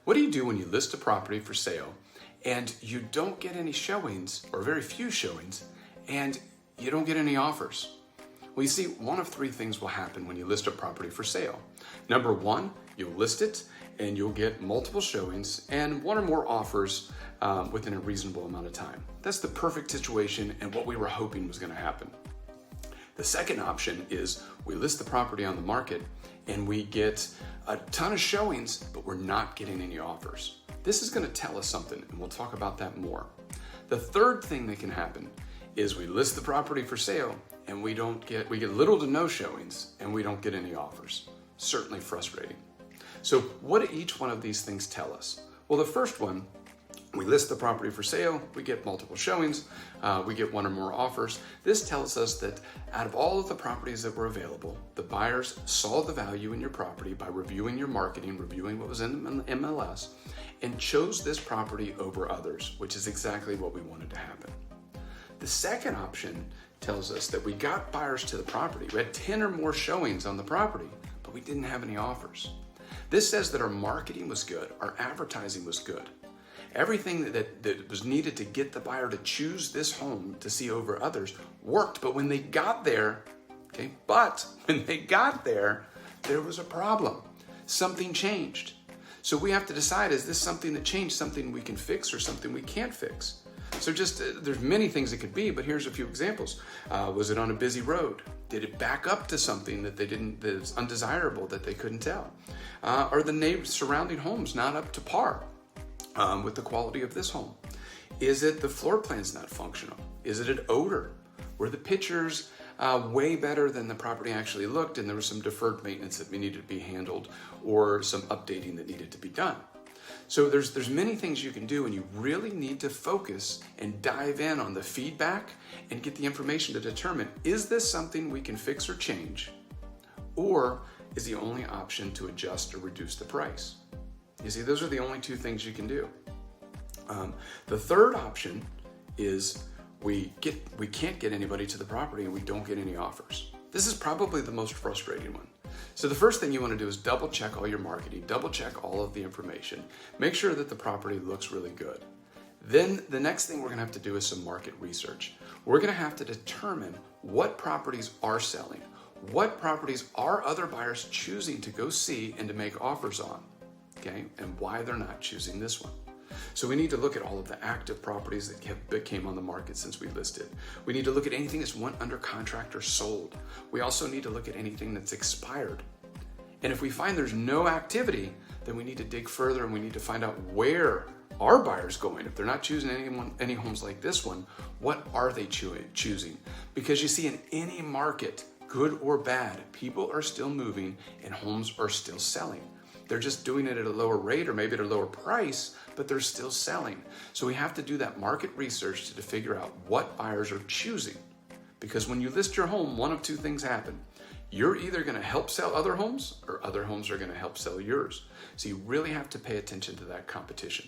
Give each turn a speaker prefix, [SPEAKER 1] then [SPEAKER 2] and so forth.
[SPEAKER 1] What do you do when you list a property for sale and you don't get any showings, or very few showings, and you don't get any offers? Well, you see, one of three things will happen when you list a property for sale. Number one, you'll list it and you'll get multiple showings and one or more offers within a reasonable amount of time. That's the perfect situation and what we were hoping was going to happen. The second option is we list the property on the market and we get a ton of showings, but we're not getting any offers. This is going to tell us something, and we'll talk about that more. The third thing that can happen is we list the property for sale and we get little to no showings and we don't get any offers. Certainly frustrating. So what do each one of these things tell us? Well, the first one, we list the property for sale, we get multiple showings, we get one or more offers. This tells us that out of all of the properties that were available, the buyers saw the value in your property by reviewing your marketing, reviewing what was in the MLS, and chose this property over others, which is exactly what we wanted to happen. The second option tells us that we got buyers to the property. We had 10 or more showings on the property, but we didn't have any offers. This says that our marketing was good, our advertising was good. Everything that was needed to get the buyer to choose this home to see over others worked, but when they got there, there was a problem. Something changed. So we have to decide, is this something that changed, something we can fix or something we can't fix? So there's many things it could be, but here's a few examples. Was it on a busy road? Did it back up to something that is undesirable that they couldn't tell? Are the surrounding homes not up to par with the quality of this home? Is it the floor plan's not functional? Is it an odor? Were the pictures way better than the property actually looked and there was some deferred maintenance that needed to be handled or some updating that needed to be done? So there's many things you can do, and you really need to focus and dive in on the feedback and get the information to determine, is this something we can fix or change, or is the only option to adjust or reduce the price? You see, those are the only two things you can do. The third option is we can't get anybody to the property and we don't get any offers. This is probably the most frustrating one. So the first thing you want to do is double check all your marketing, double check all of the information, make sure that the property looks really good. Then the next thing we're going to have to do is some market research. We're going to have to determine what properties are selling, what properties are other buyers choosing to go see and to make offers on, okay, and why they're not choosing this one. So we need to look at all of the active properties that came on the market since we listed. We need to look at anything that's went under contract or sold. We also need to look at anything that's expired. And if we find there's no activity, then we need to dig further and we need to find out where are buyers going. If they're not choosing any homes like this one, what are they choosing? Because you see, in any market, good or bad, people are still moving and homes are still selling. They're just doing it at a lower rate or maybe at a lower price, but they're still selling. So we have to do that market research to figure out what buyers are choosing. Because when you list your home, one of two things happen. You're either going to help sell other homes or other homes are going to help sell yours. So you really have to pay attention to that competition.